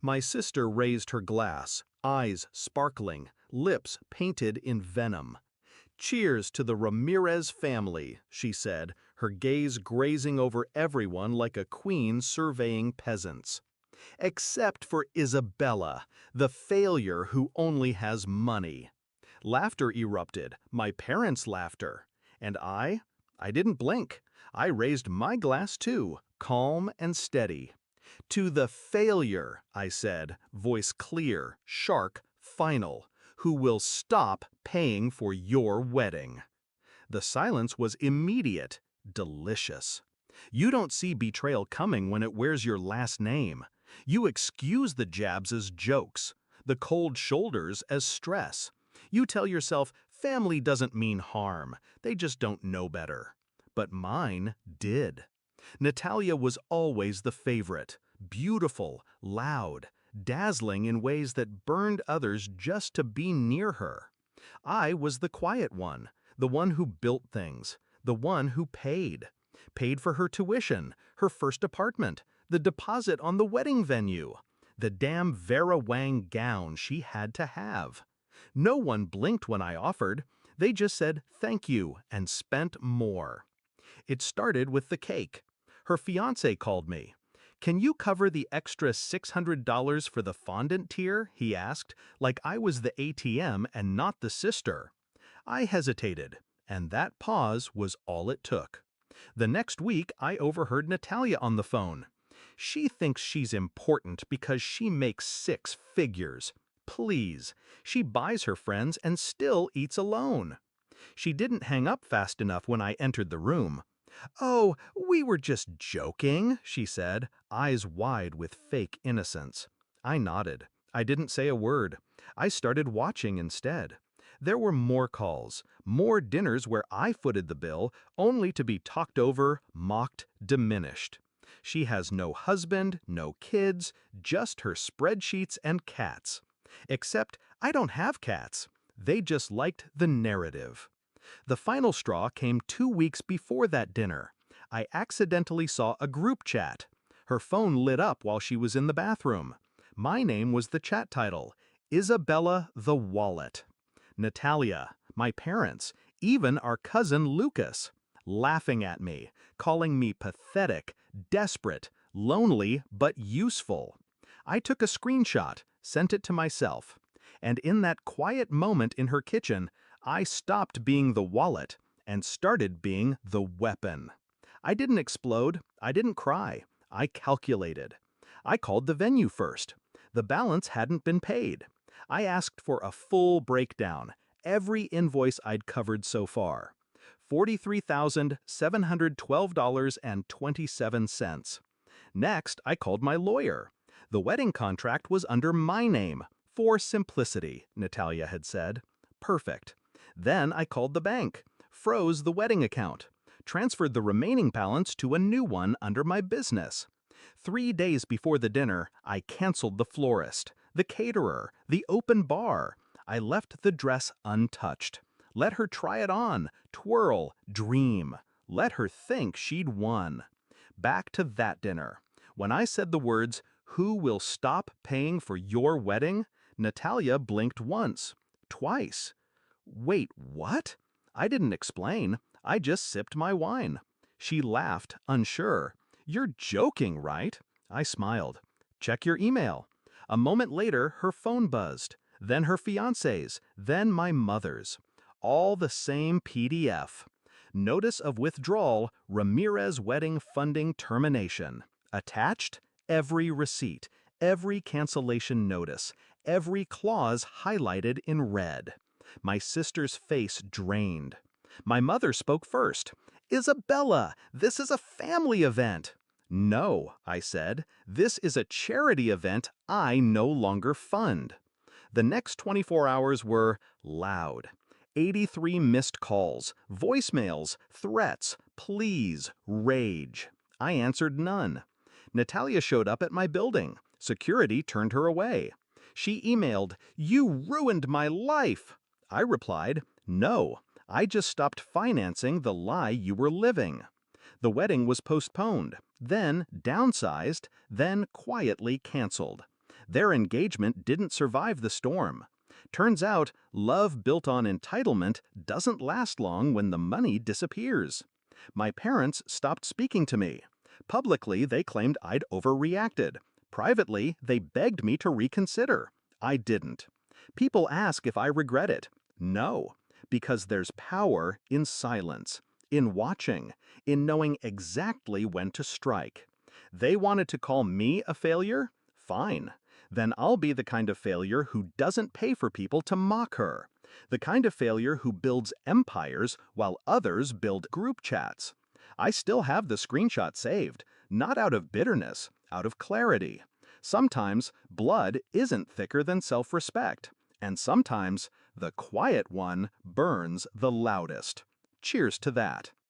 My sister raised her glass, eyes sparkling, lips painted in venom. "Cheers to the Ramirez family," she said, her gaze grazing over everyone like a queen surveying peasants. "Except for Isabella, the failure who only has money." Laughter erupted, my parents' laughter. And I didn't blink. I raised my glass too, calm and steady. "To the failure," I said, voice clear, sharp, final, "who will stop paying for your wedding." The silence was immediate, delicious. You don't see betrayal coming when it wears your last name. You excuse the jabs as jokes, the cold shoulders as stress. You tell yourself family doesn't mean harm, they just don't know better. But mine did. Natalia was always the favorite, beautiful, loud, dazzling in ways that burned others just to be near her. I was the quiet one, the one who built things, the one who paid for her tuition, her first apartment, the deposit on the wedding venue, the damn Vera Wang gown she had to have. No one blinked when I offered. They just said thank you and spent more. It started with the cake. Her fiancé called me. "Can you cover the extra $600 for the fondant tier?" he asked, like I was the ATM and not the sister. I hesitated, and that pause was all it took. The next week, I overheard Natalia on the phone. "She thinks she's important because she makes 6 figures. Please, she buys her friends and still eats alone." She didn't hang up fast enough when I entered the room. "Oh, we were just joking," she said, eyes wide with fake innocence. I nodded. I didn't say a word. I started watching instead. There were more calls, more dinners where I footed the bill, only to be talked over, mocked, diminished. She has no husband, no kids, just her spreadsheets and cats. Except I don't have cats. They just liked the narrative. The final straw came 2 weeks before that dinner. I accidentally saw a group chat. Her phone lit up while she was in the bathroom. My name was the chat title, Isabella the Wallet. Natalia, my parents, even our cousin Lucas, laughing at me, calling me pathetic, desperate, lonely, but useful. I took a screenshot, sent it to myself. And in that quiet moment in her kitchen, I stopped being the wallet and started being the weapon. I didn't explode. I didn't cry. I calculated. I called the venue first. The balance hadn't been paid. I asked for a full breakdown, every invoice I'd covered so far. $43,712.27. Next, I called my lawyer. The wedding contract was under my name, for simplicity, Natalia had said. Perfect. Then I called the bank, froze the wedding account, transferred the remaining balance to a new one under my business. 3 days before the dinner, I canceled the florist, the caterer, the open bar. I left the dress untouched. Let her try it on, twirl, dream. Let her think she'd won. Back to that dinner. When I said the words, "Who will stop paying for your wedding?" Natalia blinked once, twice. "Wait, what?" I didn't explain. I just sipped my wine. She laughed, unsure. "You're joking, right?" I smiled. "Check your email." A moment later, her phone buzzed. Then her fiancé's, then my mother's. All the same PDF. Notice of withdrawal, Ramirez wedding funding termination. Attached, every receipt, every cancellation notice, every clause highlighted in red. My sister's face drained. My mother spoke first. "Isabella, this is a family event." "No," I said, "this is a charity event I no longer fund." The next 24 hours were loud. 83 missed calls, voicemails, threats, pleas, rage. I answered none. Natalia showed up at my building. Security turned her away. She emailed, "You ruined my life." I replied, "No, I just stopped financing the lie you were living." The wedding was postponed, then downsized, then quietly canceled. Their engagement didn't survive the storm. Turns out, love built on entitlement doesn't last long when the money disappears. My parents stopped speaking to me. Publicly, they claimed I'd overreacted. Privately, they begged me to reconsider. I didn't. People ask if I regret it. No, because there's power in silence, in watching, in knowing exactly when to strike. They wanted to call me a failure? Fine. Then I'll be the kind of failure who doesn't pay for people to mock her. The kind of failure who builds empires while others build group chats. I still have the screenshot saved, not out of bitterness, out of clarity. Sometimes blood isn't thicker than self-respect, and sometimes the quiet one burns the loudest. Cheers to that.